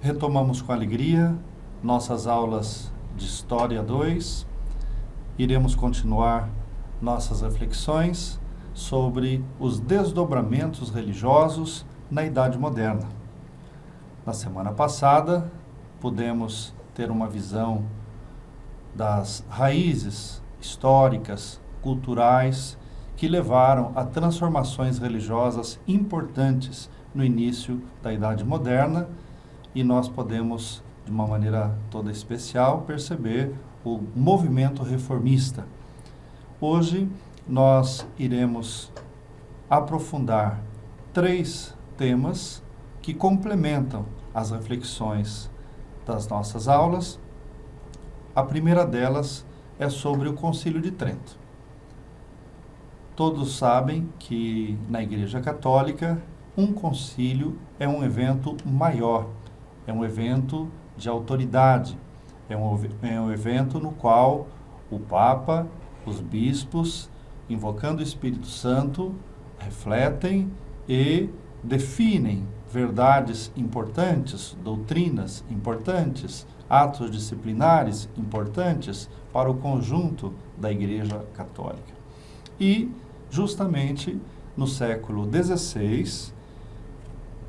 Retomamos com alegria nossas aulas de História 2. Iremos continuar nossas reflexões sobre os desdobramentos religiosos na Idade Moderna. Na semana passada, pudemos ter uma visão das raízes históricas, culturais, que levaram a transformações religiosas importantes no início da Idade Moderna, e nós podemos, de uma maneira toda especial, perceber o movimento reformista. Hoje, nós iremos aprofundar 3 temas que complementam as reflexões das nossas aulas. A primeira delas é sobre o Concílio de Trento. Todos sabem que na Igreja Católica, um concílio é um evento maior, é um evento de autoridade, é um evento no qual o Papa, os bispos, invocando o Espírito Santo, refletem e definem verdades importantes, doutrinas importantes, atos disciplinares importantes para o conjunto da Igreja Católica. E, justamente, no século XVI,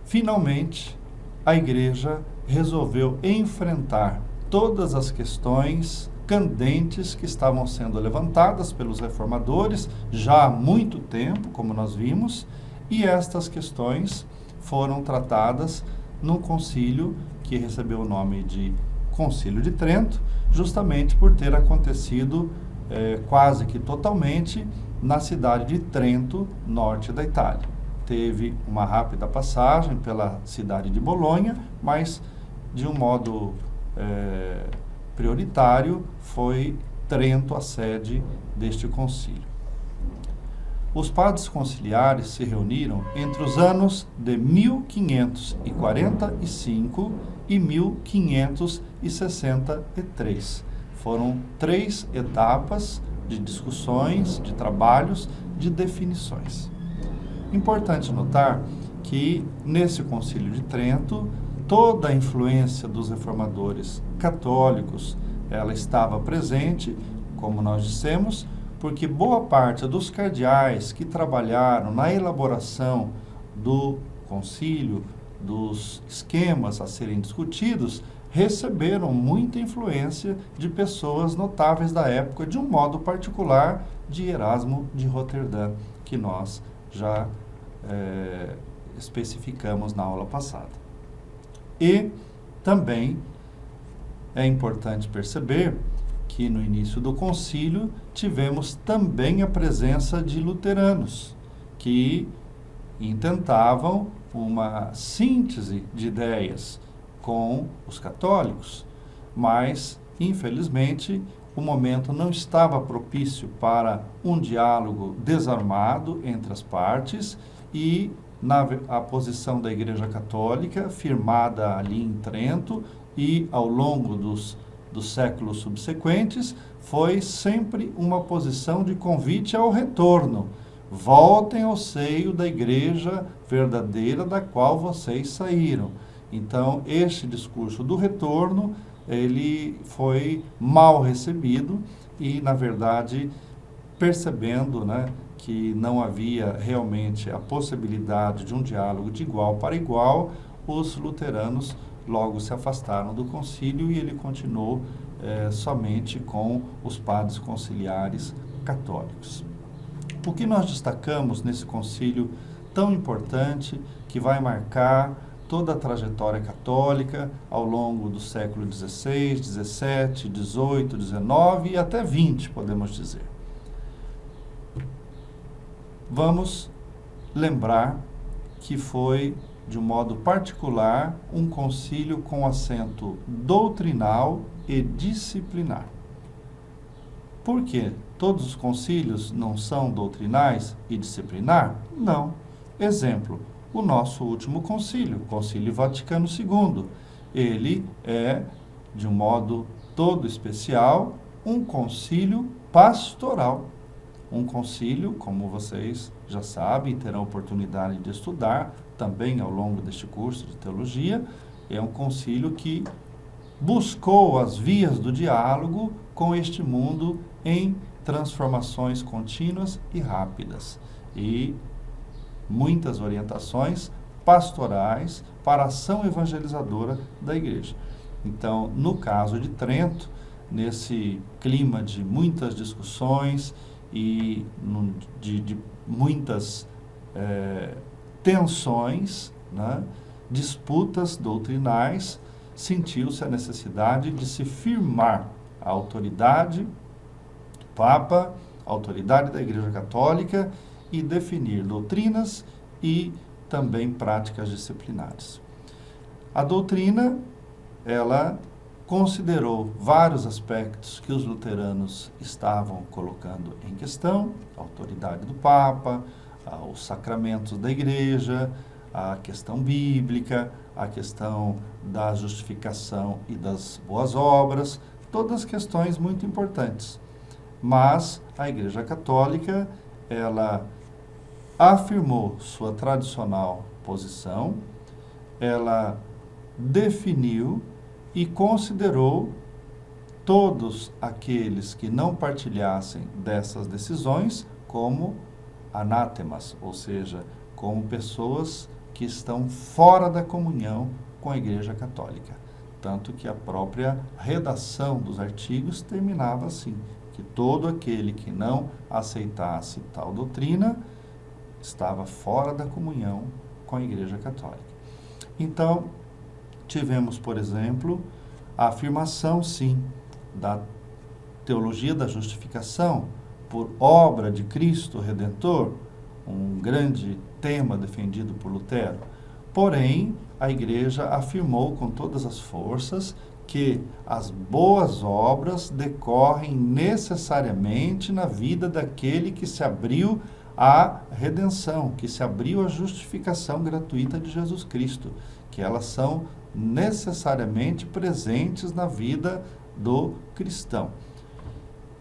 finalmente, a Igreja resolveu enfrentar todas as questões candentes que estavam sendo levantadas pelos reformadores já há muito tempo, como nós vimos, e estas questões foram tratadas num concílio que recebeu o nome de Concílio de Trento, justamente por ter acontecido quase que totalmente na cidade de Trento, norte da Itália. Teve uma rápida passagem pela cidade de Bolonha, mas de um modo prioritário foi Trento a sede deste concílio. Os padres conciliares se reuniram entre os anos de 1545 e 1563. Foram 3 etapas de discussões, de trabalhos, de definições. Importante notar que, nesse Concílio de Trento, toda a influência dos reformadores católicos, ela estava presente, como nós dissemos, porque boa parte dos cardeais que trabalharam na elaboração do concílio, dos esquemas a serem discutidos, receberam muita influência de pessoas notáveis da época, de um modo particular de Erasmo de Roterdã, que nós já especificamos na aula passada. E também é importante perceber que no início do concílio tivemos também a presença de luteranos, que intentavam uma síntese de ideias com os católicos, mas, infelizmente, o momento não estava propício para um diálogo desarmado entre as partes, e a posição da Igreja Católica, firmada ali em Trento e ao longo dos séculos subsequentes, foi sempre uma posição de convite ao retorno. Voltem ao seio da Igreja verdadeira da qual vocês saíram. Então, este discurso do retorno, ele foi mal recebido e, na verdade, percebendo, que não havia realmente a possibilidade de um diálogo de igual para igual, os luteranos logo se afastaram do concílio e ele continuou somente com os padres conciliares católicos. O que nós destacamos nesse concílio tão importante, que vai marcar toda a trajetória católica ao longo do século XVI, XVII, XVIII, XIX e até XX, podemos dizer. Vamos lembrar que foi, de um modo particular, um concílio com acento doutrinal e disciplinar. Por quê? Todos os concílios não são doutrinais e disciplinar? Não. Exemplo, o nosso último concílio, o Concílio Vaticano II. Ele é, de um modo todo especial, um concílio pastoral. Um concílio, como vocês já sabem, terão oportunidade de estudar também ao longo deste curso de teologia, é um concílio que buscou as vias do diálogo com este mundo em transformações contínuas e rápidas. E muitas orientações pastorais para a ação evangelizadora da igreja. Então, no caso de Trento, nesse clima de muitas discussões e de muitas tensões, né, disputas doutrinais, sentiu-se a necessidade de se firmar a autoridade do Papa, a autoridade da Igreja Católica e definir doutrinas e também práticas disciplinares. A doutrina, ela considerou vários aspectos que os luteranos estavam colocando em questão: a autoridade do Papa, os sacramentos da Igreja, a questão bíblica, a questão da justificação e das boas obras, todas questões muito importantes. Mas a Igreja Católica, ela afirmou sua tradicional posição, ela definiu e considerou todos aqueles que não partilhassem dessas decisões como anátemas, ou seja, como pessoas que estão fora da comunhão com a Igreja Católica. Tanto que a própria redação dos artigos terminava assim, que todo aquele que não aceitasse tal doutrina estava fora da comunhão com a Igreja Católica. Então, tivemos, por exemplo, a afirmação, sim, da teologia da justificação por obra de Cristo Redentor, um grande tema defendido por Lutero. Porém, a Igreja afirmou com todas as forças que as boas obras decorrem necessariamente na vida daquele que se abriu à redenção, que se abriu à justificação gratuita de Jesus Cristo, que elas são necessariamente presentes na vida do cristão.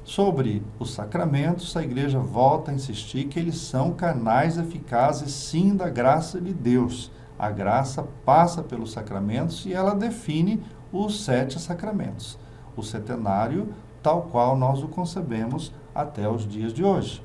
Sobre os sacramentos, a Igreja volta a insistir que eles são canais eficazes, sim, da graça de Deus. A graça passa pelos sacramentos e ela define os 7 sacramentos. O setenário, tal qual nós o concebemos até os dias de hoje.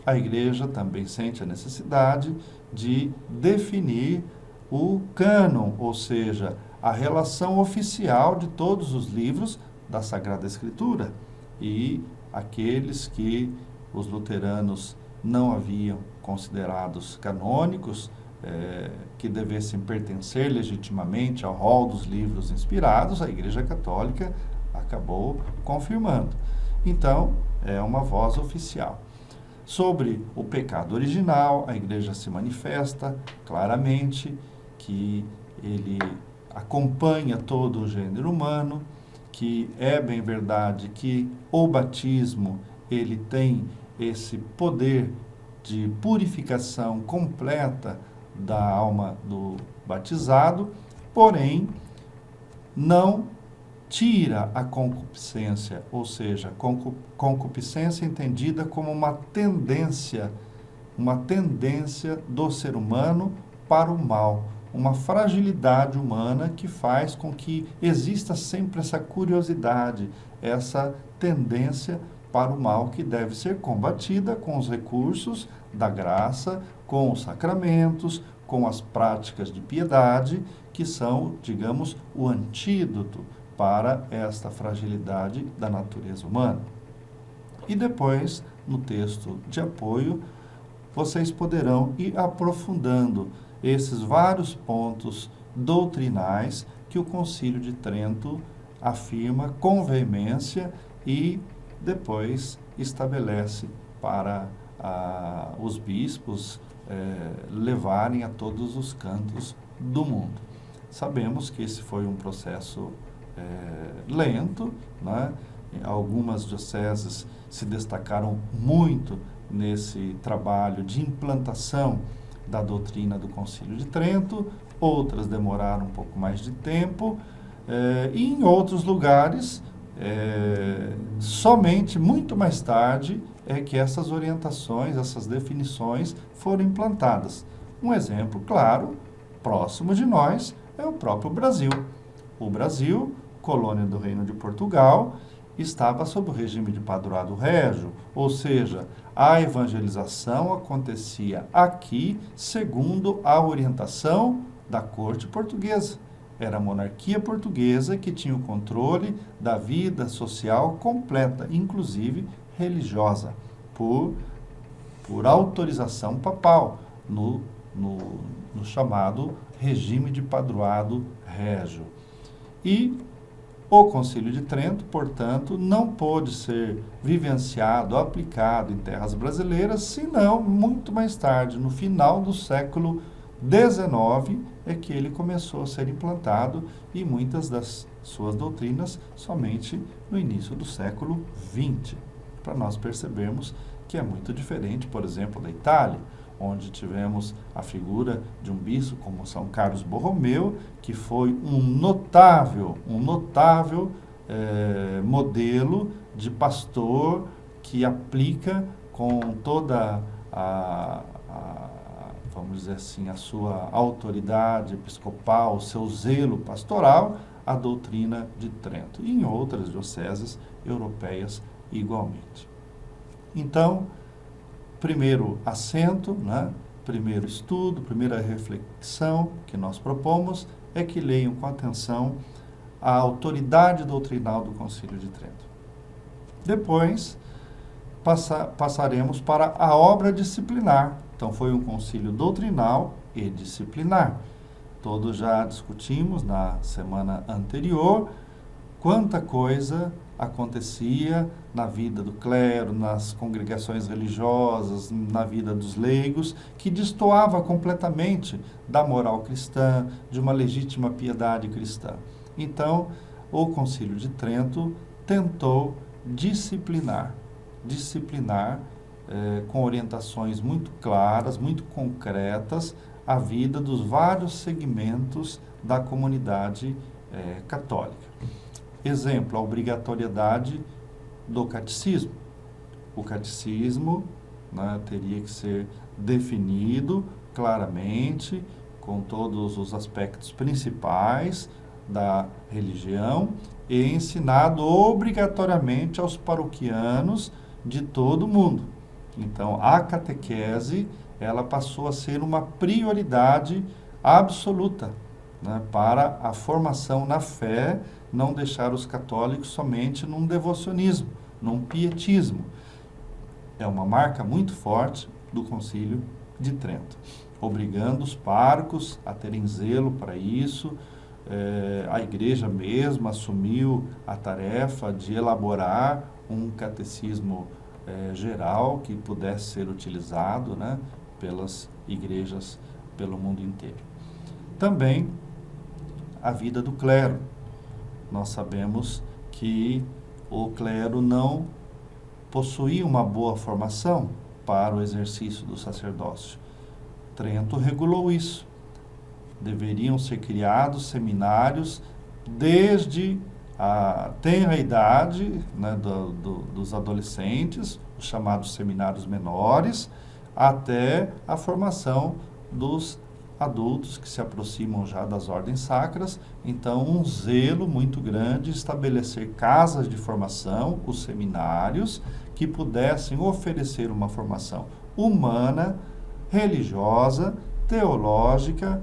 A Igreja também sente a necessidade de definir o cânon, ou seja, a relação oficial de todos os livros da Sagrada Escritura. E aqueles que os luteranos não haviam considerados canônicos, que devessem pertencer legitimamente ao rol dos livros inspirados, a Igreja Católica acabou confirmando. Então, é uma voz oficial. Sobre o pecado original, a Igreja se manifesta claramente que ele acompanha todo o gênero humano, que é bem verdade que o batismo ele tem esse poder de purificação completa da alma do batizado, porém não tira a concupiscência, ou seja, concupiscência entendida como uma tendência do ser humano para o mal, uma fragilidade humana que faz com que exista sempre essa curiosidade, essa tendência para o mal que deve ser combatida com os recursos da graça, com os sacramentos, com as práticas de piedade, que são, digamos, o antídoto para esta fragilidade da natureza humana. E depois, no texto de apoio, vocês poderão ir aprofundando esses vários pontos doutrinais que o Concílio de Trento afirma com veemência e depois estabelece para os bispos levarem a todos os cantos do mundo. Sabemos que esse foi um processo lento, né? Algumas dioceses se destacaram muito nesse trabalho de implantação da doutrina do Concílio de Trento, outras demoraram um pouco mais de tempo, e em outros lugares, somente muito mais tarde é que essas orientações, essas definições foram implantadas. Um exemplo claro, próximo de nós, É o próprio Brasil. O Brasil, colônia do Reino de Portugal, estava sob o regime de padroado régio, ou seja, a evangelização acontecia aqui segundo a orientação da corte portuguesa. Era a monarquia portuguesa que tinha o controle da vida social completa, inclusive religiosa, por autorização papal, no chamado regime de padroado régio. E o Concílio de Trento, portanto, não pôde ser vivenciado, aplicado em terras brasileiras, senão muito mais tarde, no final do século XIX, é que ele começou a ser implantado e muitas das suas doutrinas somente no início do século XX, para nós percebermos que é muito diferente, por exemplo, da Itália, onde tivemos a figura de um bispo como São Carlos Borromeu, que foi um notável modelo de pastor que aplica com toda vamos dizer assim, a sua autoridade episcopal, o seu zelo pastoral, a doutrina de Trento, e em outras dioceses europeias igualmente. Então, primeiro assento, né? Primeiro estudo, primeira reflexão que nós propomos é que leiam com atenção a autoridade doutrinal do Concílio de Trento. Depois, passaremos para a obra disciplinar. Então, foi um concílio doutrinal e disciplinar. Todos já discutimos na semana anterior quanta coisa acontecia na vida do clero, nas congregações religiosas, na vida dos leigos, que destoava completamente da moral cristã, de uma legítima piedade cristã. Então, o Concílio de Trento tentou disciplinar com orientações muito claras, muito concretas, a vida dos vários segmentos da comunidade católica. Exemplo, a obrigatoriedade do catecismo. O catecismo, né, teria que ser definido claramente, com todos os aspectos principais da religião e ensinado obrigatoriamente aos paroquianos de todo o mundo. Então, a catequese, ela passou a ser uma prioridade absoluta, né, para a formação na fé, não deixar os católicos somente num devocionismo, num pietismo. É uma marca muito forte do Concílio de Trento, obrigando os párocos a terem zelo para isso. A igreja mesmo assumiu a tarefa de elaborar um catecismo geral que pudesse ser utilizado, né, pelas igrejas pelo mundo inteiro. Também a vida do clero. Nós sabemos que o clero não possuía uma boa formação para o exercício do sacerdócio. Trento regulou isso. Deveriam ser criados seminários desde a tenra idade, né, dos adolescentes, os chamados seminários menores, até a formação dos adultos que se aproximam já das ordens sacras. Então, um zelo muito grande, estabelecer casas de formação, os seminários, que pudessem oferecer uma formação humana, religiosa, teológica,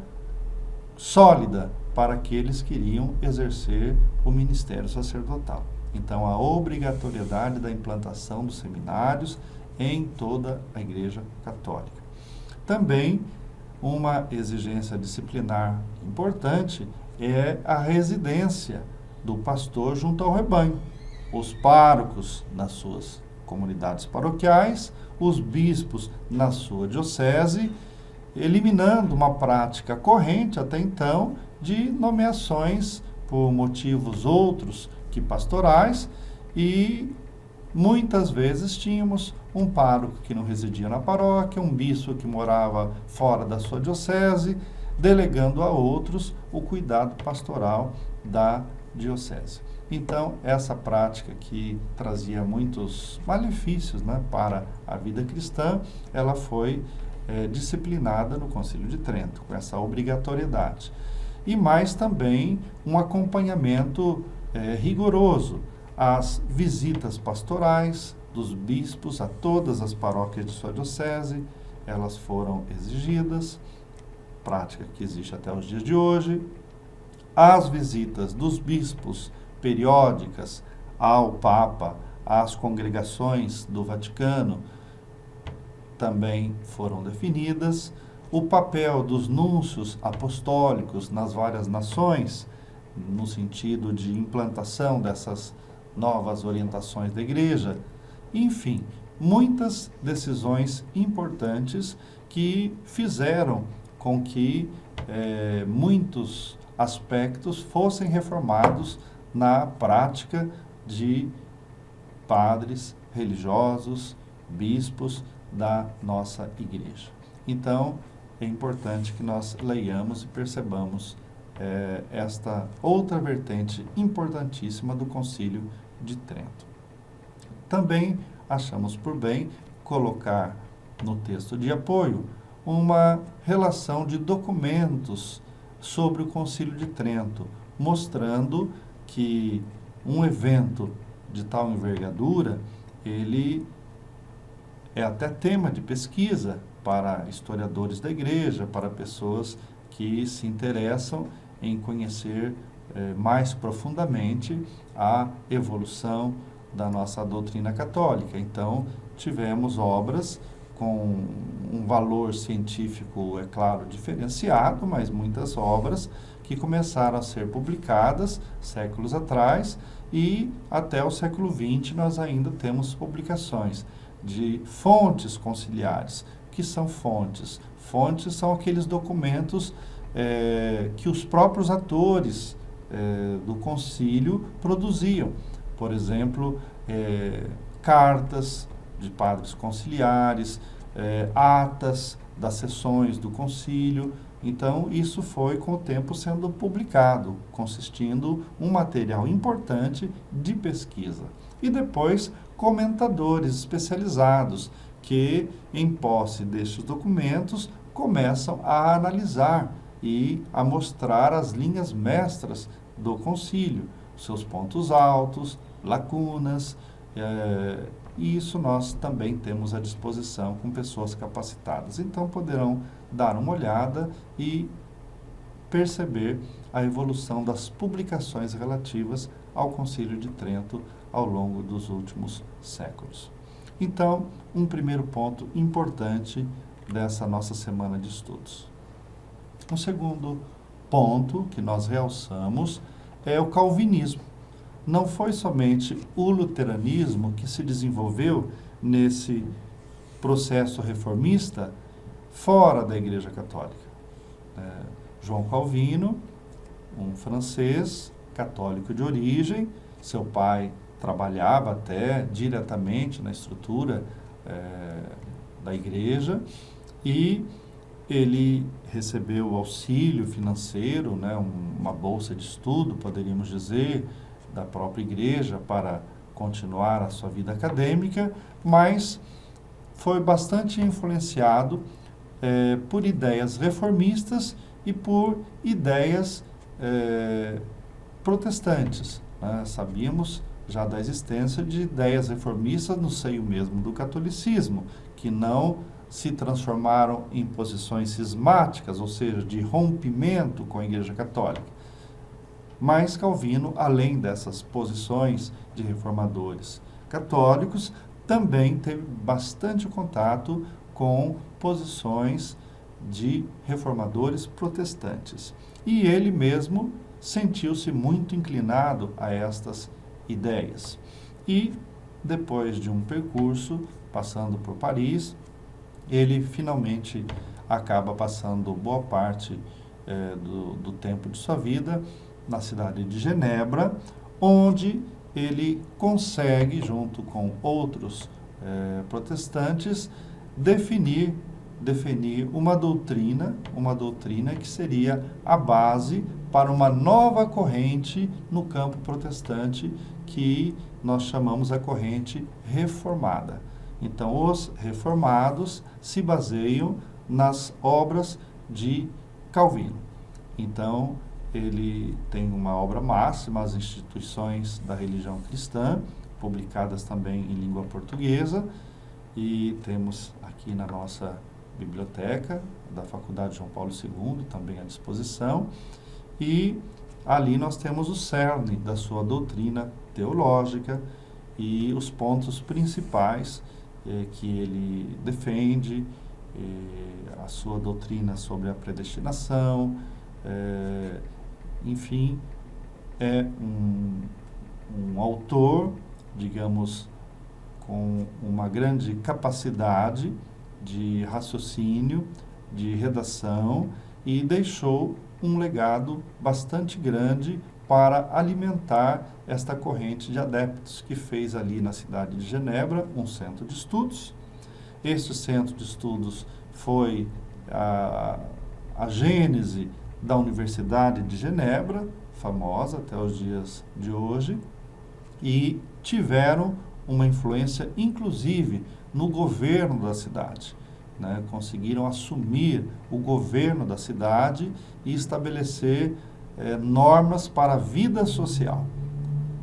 sólida, para aqueles que iriam exercer o ministério sacerdotal. Então, a obrigatoriedade da implantação dos seminários em toda a Igreja Católica. Também, uma exigência disciplinar importante é a residência do pastor junto ao rebanho. Os párocos nas suas comunidades paroquiais, os bispos na sua diocese, eliminando uma prática corrente até então de nomeações por motivos outros que pastorais, e muitas vezes tínhamos um pároco que não residia na paróquia, um bispo que morava fora da sua diocese, delegando a outros o cuidado pastoral da diocese. Então, essa prática que trazia muitos malefícios, né, para a vida cristã, ela foi disciplinada no Concílio de Trento, com essa obrigatoriedade. e mais também um acompanhamento rigoroso às visitas pastorais dos bispos a todas as paróquias de sua diocese. Elas foram exigidas, prática que existe até os dias de hoje. As visitas dos bispos periódicas ao Papa, às congregações do Vaticano, também foram definidas. O papel dos núncios apostólicos nas várias nações, no sentido de implantação dessas novas orientações da Igreja. Enfim, muitas decisões importantes que fizeram com que muitos aspectos fossem reformados na prática de padres, religiosos, bispos da nossa Igreja. Então, é importante que nós leiamos e percebamos esta outra vertente importantíssima do Concílio de Trento. Também achamos por bem colocar no texto de apoio uma relação de documentos sobre o Concílio de Trento, mostrando que um evento de tal envergadura, ele é até tema de pesquisa para historiadores da Igreja, para pessoas que se interessam em conhecer mais profundamente a evolução da nossa doutrina católica. Então, tivemos obras com um valor científico, é claro, diferenciado, mas muitas obras que começaram a ser publicadas séculos atrás, e até o século XX nós ainda temos publicações de fontes conciliares. Que são fontes? Fontes são aqueles documentos que os próprios atores do concílio produziam. Por exemplo, cartas de padres conciliares, atas das sessões do concílio. Então, isso foi com o tempo sendo publicado, consistindo um material importante de pesquisa. E depois, comentadores especializados que, em posse destes documentos, começam a analisar e a mostrar as linhas mestras do concílio, seus pontos altos, lacunas, e isso nós também temos à disposição com pessoas capacitadas. Então, poderão dar uma olhada e perceber a evolução das publicações relativas ao Concílio de Trento ao longo dos últimos séculos. Então, um primeiro ponto importante dessa nossa semana de estudos. Um segundo ponto que nós realçamos é o calvinismo. Não foi somente o luteranismo que se desenvolveu nesse processo reformista fora da Igreja Católica. João Calvino, um francês, católico de origem, seu pai trabalhava até diretamente na estrutura da Igreja, e ele recebeu auxílio financeiro, uma bolsa de estudo, poderíamos dizer, da própria Igreja para continuar a sua vida acadêmica, mas foi bastante influenciado por ideias reformistas e por ideias protestantes. Sabíamos já da existência de ideias reformistas no seio mesmo do catolicismo, que não se transformaram em posições cismáticas, ou seja, de rompimento com a Igreja Católica. Mas Calvino, além dessas posições de reformadores católicos, também teve bastante contato com posições de reformadores protestantes. E ele mesmo sentiu-se muito inclinado a estas ideias. E, depois de um percurso, passando por Paris, ele finalmente acaba passando boa parte do tempo de sua vida na cidade de Genebra, onde ele consegue, junto com outros protestantes, definir uma doutrina que seria a base para uma nova corrente no campo protestante, que nós chamamos a corrente reformada. Então, os reformados se baseiam nas obras de Calvino. Então, ele tem uma obra máxima, As Instituições da Religião Cristã, publicadas também em língua portuguesa, e temos aqui na nossa biblioteca da Faculdade João Paulo II, também à disposição, e ali nós temos o cerne da sua doutrina teológica e os pontos principais que ele defende, a sua doutrina sobre a predestinação, enfim, é um autor, digamos, com uma grande capacidade de raciocínio, de redação, e deixou um legado bastante grande para alimentar esta corrente de adeptos que fez ali na cidade de Genebra um centro de estudos. Este centro de estudos foi a gênese da Universidade de Genebra, famosa até os dias de hoje, e tiveram uma influência, inclusive, no governo da cidade. Né? Conseguiram assumir o governo da cidade e estabelecer normas para a vida social,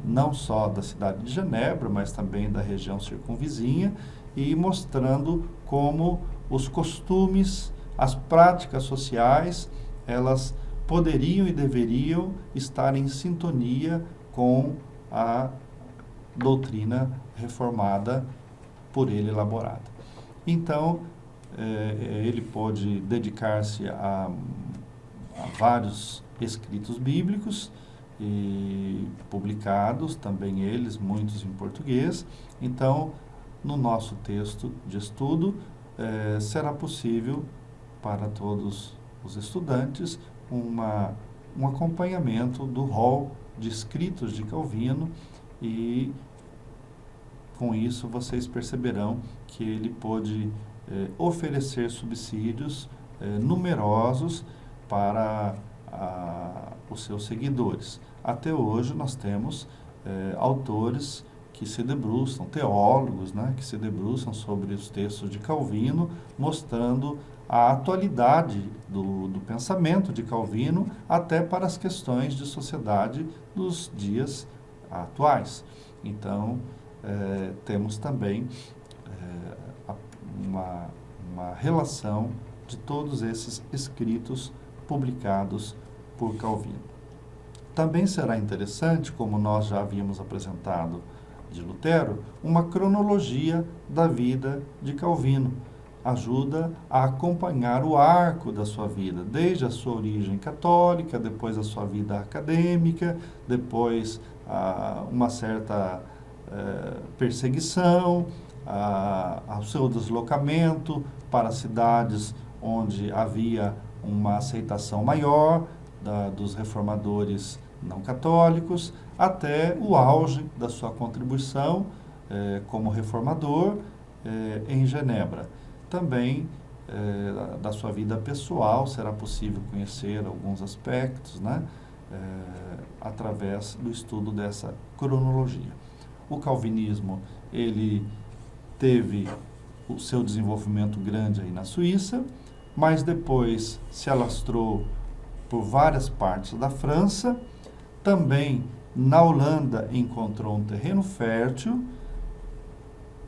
não só da cidade de Genebra, mas também da região circunvizinha, e mostrando como os costumes, as práticas sociais, elas poderiam e deveriam estar em sintonia com a doutrina reformada por ele elaborada. Então, ele pôde dedicar-se a vários escritos bíblicos e publicados, também eles, muitos em português. Então, no nosso texto de estudo, será possível para todos os estudantes um acompanhamento do rol de escritos de Calvino, e com isso vocês perceberão que ele pôde oferecer subsídios numerosos para os seus seguidores. Até hoje nós temos autores que se debruçam, teólogos, né, que se debruçam sobre os textos de Calvino, mostrando a atualidade do pensamento de Calvino até para as questões de sociedade dos dias atuais. Então, temos também uma relação de todos esses escritos publicados por Calvino. Também será interessante, como nós já havíamos apresentado de Lutero, uma cronologia da vida de Calvino. Ajuda a acompanhar o arco da sua vida, desde a sua origem católica, depois a sua vida acadêmica, depois uma certa perseguição, ao seu deslocamento para cidades onde havia uma aceitação maior dos reformadores não católicos, até o auge da sua contribuição como reformador em Genebra. Também da sua vida pessoal será possível conhecer alguns aspectos, né, através do estudo dessa cronologia. O calvinismo, ele teve o seu desenvolvimento grande aí na Suíça, mas depois se alastrou por várias partes da França. Também na Holanda encontrou um terreno fértil,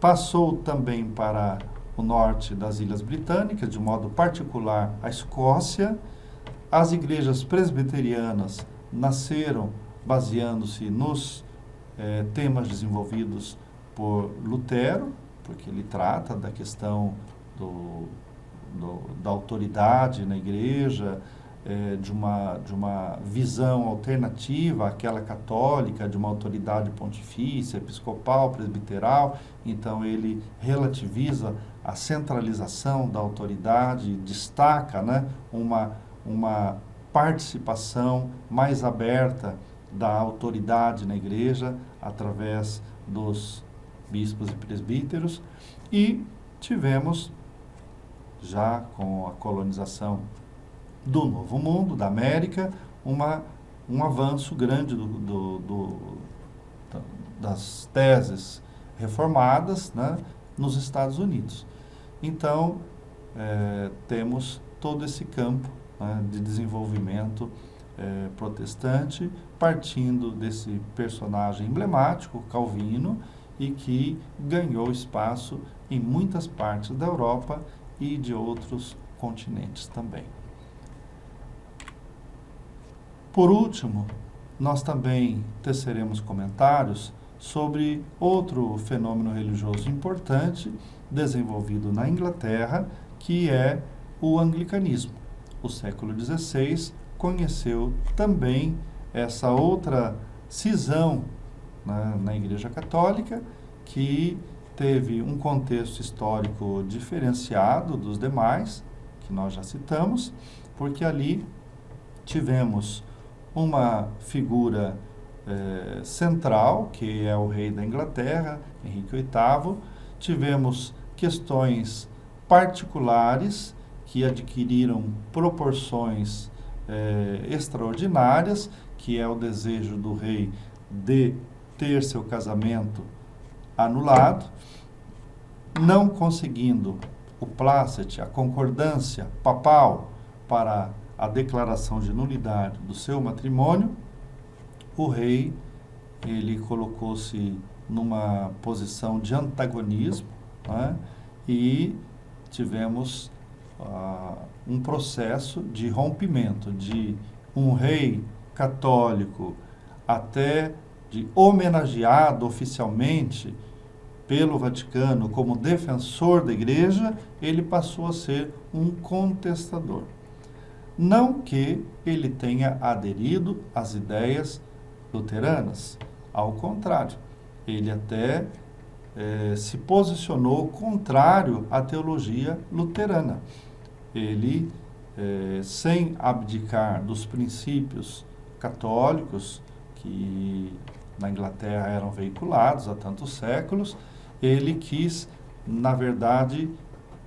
passou também para o norte das Ilhas Britânicas, de modo particular a Escócia. As igrejas presbiterianas nasceram baseando-se nos temas desenvolvidos por Lutero, porque ele trata da questão da autoridade na igreja, de uma visão alternativa àquela católica, de uma autoridade pontifícia, episcopal, presbiteral. Então ele relativiza a centralização da autoridade, destaca, né, uma participação mais aberta da autoridade na igreja através dos bispos e presbíteros. E tivemos, já com a colonização do Novo Mundo, da América, um avanço grande das teses reformadas, né, nos Estados Unidos. Então, temos todo esse campo, né, de desenvolvimento protestante, partindo desse personagem emblemático, Calvino, e que ganhou espaço em muitas partes da Europa e de outros continentes também. Por último, nós também teceremos comentários sobre outro fenômeno religioso importante desenvolvido na Inglaterra, que é o anglicanismo. O século XVI conheceu também essa outra cisão na Igreja Católica, que teve um contexto histórico diferenciado dos demais, que nós já citamos, porque ali tivemos uma figura central, que é o rei da Inglaterra, Henrique VIII. Tivemos questões particulares que adquiriram proporções extraordinárias, que é o desejo do rei de ter seu casamento anulado, não conseguindo o plácet, a concordância papal para a declaração de nulidade do seu matrimônio. O rei, ele colocou-se numa posição de antagonismo, né? E tivemos um processo de rompimento de um rei católico, até de homenageado oficialmente pelo Vaticano como defensor da Igreja, ele passou a ser um contestador. Não que ele tenha aderido às ideias luteranas, ao contrário, ele até se posicionou contrário à teologia luterana. Ele, sem abdicar dos princípios católicos que na Inglaterra eram veiculados há tantos séculos, ele quis, na verdade,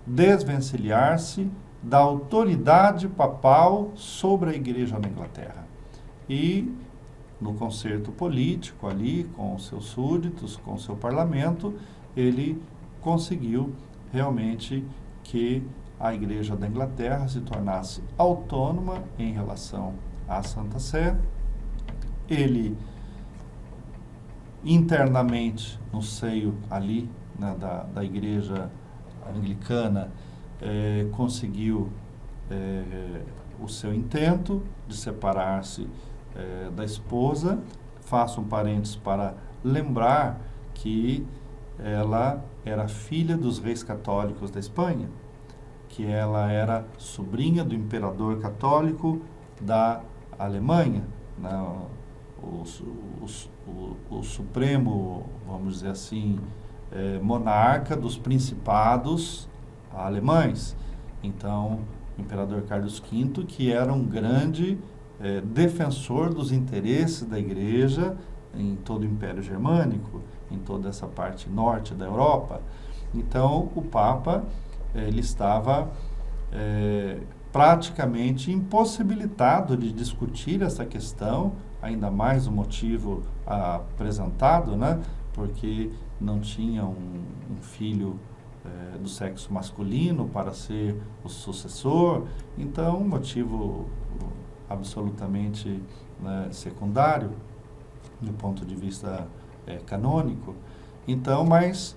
desvencilhar-se da autoridade papal sobre a Igreja na Inglaterra. E, no concerto político ali, com os seus súditos, com o seu parlamento, ele conseguiu realmente que a Igreja da Inglaterra se tornasse autônoma em relação à Santa Sé. Ele, internamente, no seio ali, né, da Igreja Anglicana, conseguiu o seu intento de separar-se da esposa. Faço um parênteses para lembrar que ela era filha dos reis católicos da Espanha, que ela era sobrinha do imperador católico da Alemanha, né? O supremo, vamos dizer assim, monarca dos principados alemães. Então, o imperador Carlos V, que era um grande defensor dos interesses da Igreja em todo o Império Germânico, em toda essa parte norte da Europa. Então, o Papa ele estava praticamente impossibilitado de discutir essa questão, ainda mais o motivo apresentado, né? Porque não tinha um filho do sexo masculino para ser o sucessor. Então, um motivo absolutamente, né, secundário do ponto de vista canônico. Então, mas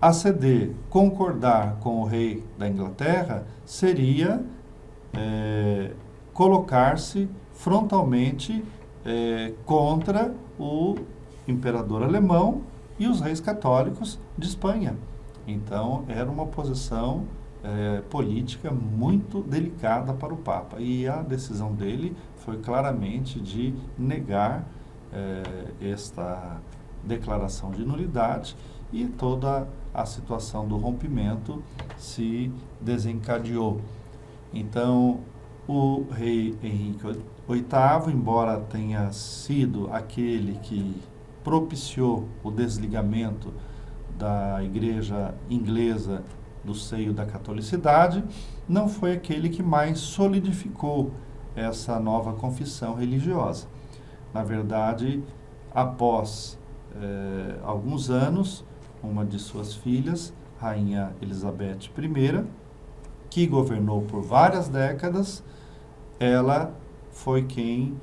aceder, concordar com o rei da Inglaterra seria colocar-se frontalmente contra o imperador alemão e os reis católicos de Espanha. Então, era uma posição política muito delicada para o Papa. E a decisão dele foi claramente de negar esta declaração de nulidade, e toda a situação do rompimento se desencadeou. Então, o rei Henrique VIII, embora tenha sido aquele que propiciou o desligamento da Igreja inglesa do seio da catolicidade, não foi aquele que mais solidificou essa nova confissão religiosa. Na verdade, após alguns anos, uma de suas filhas, Rainha Elizabeth I, que governou por várias décadas, ela foi quem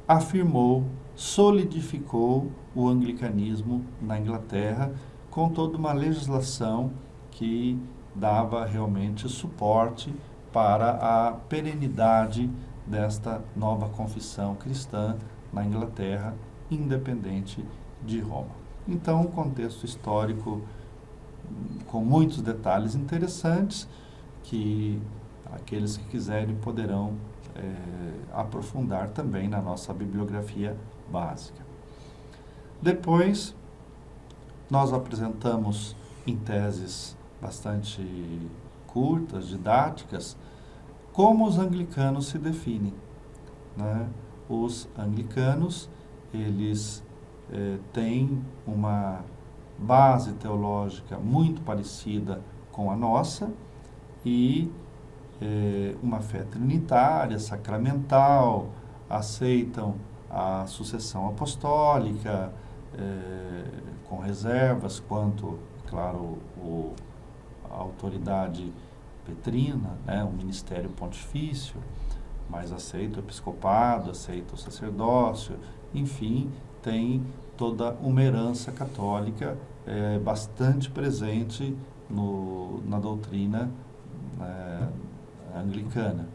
afirmou, solidificou o anglicanismo na Inglaterra, com toda uma legislação que dava realmente suporte para a perenidade desta nova confissão cristã na Inglaterra, independente de Roma. Então, um contexto histórico com muitos detalhes interessantes que aqueles que quiserem poderão aprofundar também na nossa bibliografia básica. Depois, nós apresentamos em teses bastante curtas, didáticas, como os anglicanos se definem, né? Os anglicanos, eles têm uma base teológica muito parecida com a nossa e uma fé trinitária, sacramental, aceitam a sucessão apostólica, com reservas quanto, claro, a autoridade petrina, né, o ministério pontifício, mas aceita o episcopado, aceita o sacerdócio, enfim, tem toda uma herança católica bastante presente na doutrina anglicana.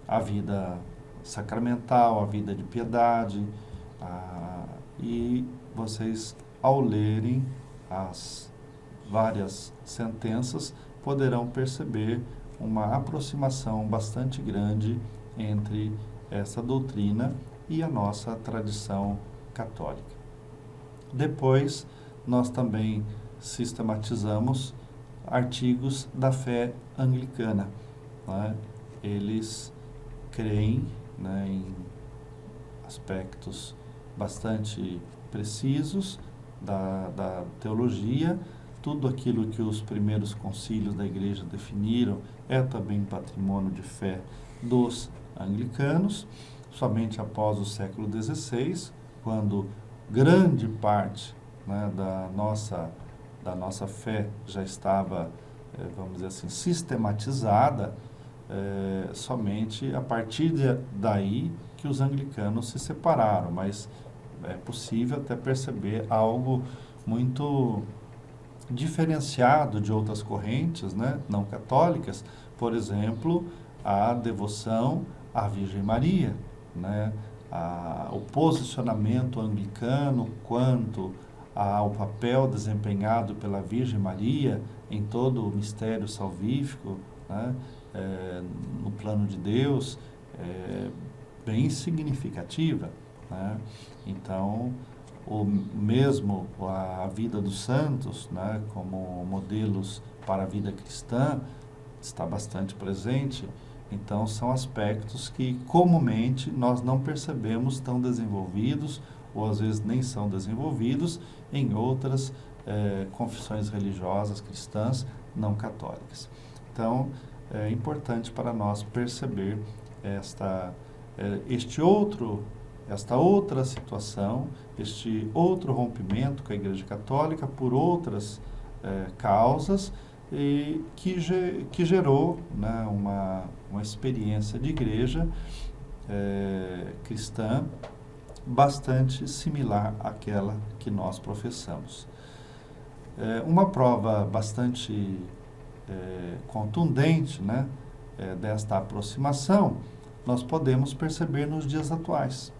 A vida sacramental, a vida de piedade, e vocês, ao lerem as várias sentenças, poderão perceber uma aproximação bastante grande entre essa doutrina e a nossa tradição católica. Depois, nós também sistematizamos artigos da fé anglicana, né? Eles creem, né, em aspectos bastante precisos da teologia. Tudo aquilo que os primeiros concílios da igreja definiram é também patrimônio de fé dos anglicanos. Somente após o século XVI, quando grande parte, né, da nossa fé já estava, vamos dizer assim, sistematizada, somente a partir daí que os anglicanos se separaram, mas é possível até perceber algo muito diferenciado de outras correntes, né, não católicas, por exemplo, a devoção à Virgem Maria, né, o posicionamento anglicano quanto ao papel desempenhado pela Virgem Maria em todo o mistério salvífico, né, no plano de Deus, bem significativa, né? Então, a vida dos santos, né, como modelos para a vida cristã, está bastante presente. Então, são aspectos que comumente nós não percebemos tão desenvolvidos, ou às vezes nem são desenvolvidos, em outras confissões religiosas cristãs não católicas. Então, é importante para nós perceber esta outra situação, este outro rompimento com a Igreja Católica por outras causas, e que gerou, né, uma experiência de igreja cristã bastante similar àquela que nós professamos. Uma prova bastante contundente, né, desta aproximação, nós podemos perceber nos dias atuais.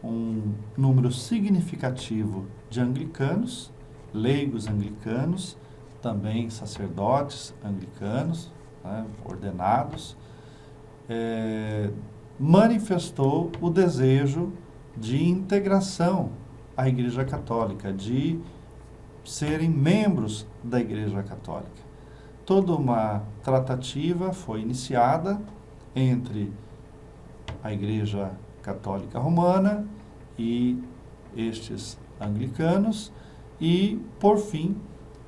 Um número significativo de anglicanos, leigos anglicanos, também sacerdotes anglicanos, né, ordenados, manifestou o desejo de integração à Igreja Católica, de serem membros da Igreja Católica. Toda uma tratativa foi iniciada entre a Igreja Católica Romana e estes anglicanos, e, por fim,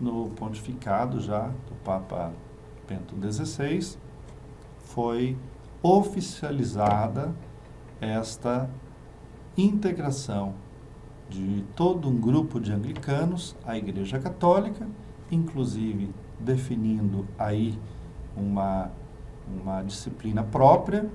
no pontificado já do Papa Bento XVI, foi oficializada esta integração de todo um grupo de anglicanos à Igreja Católica, inclusive definindo aí uma disciplina própria,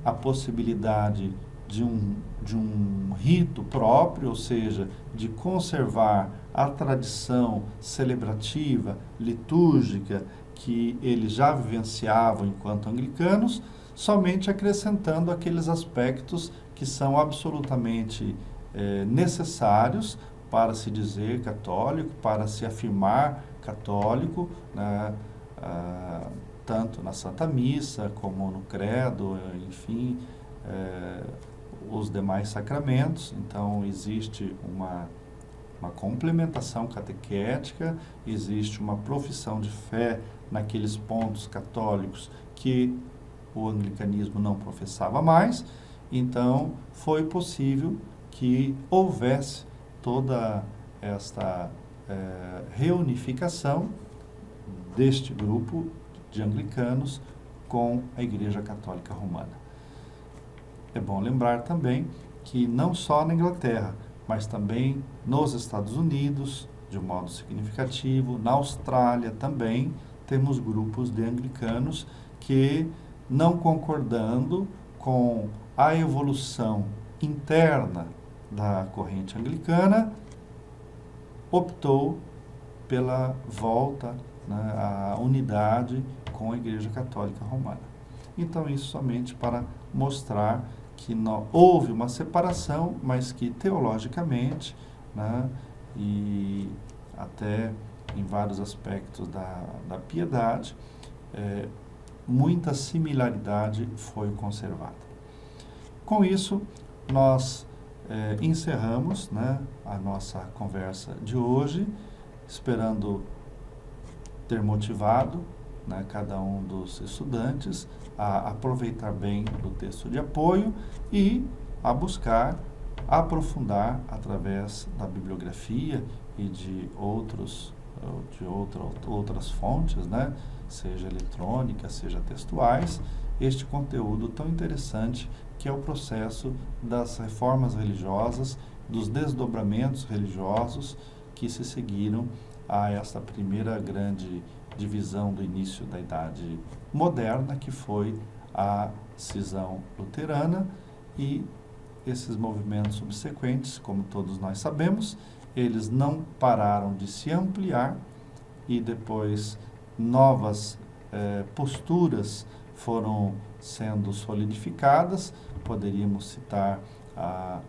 a possibilidade de um rito próprio, ou seja, de conservar a tradição celebrativa, litúrgica, que eles já vivenciavam enquanto anglicanos, somente acrescentando aqueles aspectos que são absolutamente necessários para se dizer católico, para se afirmar católico, né, tanto na Santa Missa como no Credo, enfim, os demais sacramentos. Então, existe uma complementação catequética, existe uma profissão de fé naqueles pontos católicos que o anglicanismo não professava mais. Então, foi possível que houvesse toda esta reunificação deste grupo de anglicanos com a Igreja Católica Romana. É bom lembrar também que não só na Inglaterra, mas também nos Estados Unidos, de um modo significativo, na Austrália também, temos grupos de anglicanos que, não concordando com a evolução interna da corrente anglicana, optou pela volta, né, à unidade com a Igreja Católica Romana. Então, isso somente para mostrar que houve uma separação, mas que teologicamente, né, e até em vários aspectos da piedade, muita similaridade foi conservada. Com isso, nós encerramos, né, a nossa conversa de hoje, esperando ter motivado, né, cada um dos estudantes a aproveitar bem o texto de apoio e a buscar aprofundar através da bibliografia e de outras fontes, né, seja eletrônicas, seja textuais, este conteúdo tão interessante que é o processo das reformas religiosas, dos desdobramentos religiosos que se seguiram a esta primeira grande divisão do início da Idade Moderna, que foi a cisão luterana, e esses movimentos subsequentes, como todos nós sabemos, eles não pararam de se ampliar e depois novas posturas foram sendo solidificadas. Poderíamos citar a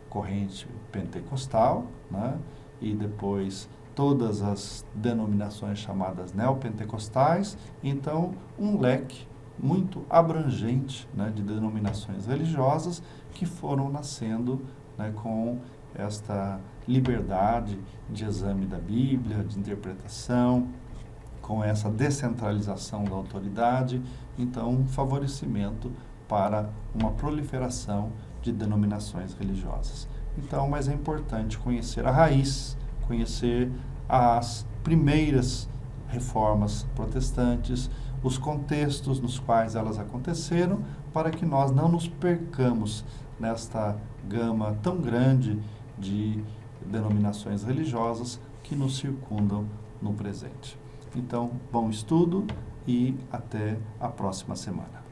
corrente pentecostal, né, e depois todas as denominações chamadas neopentecostais. Então, um leque muito abrangente, né, de denominações religiosas que foram nascendo, né, com esta liberdade de exame da Bíblia, de interpretação, com essa descentralização da autoridade. Então, um favorecimento para uma proliferação de denominações religiosas. Então, mas é importante conhecer a raiz, conhecer as primeiras reformas protestantes, os contextos nos quais elas aconteceram, para que nós não nos percamos nesta gama tão grande de denominações religiosas que nos circundam no presente. Então, bom estudo e até a próxima semana.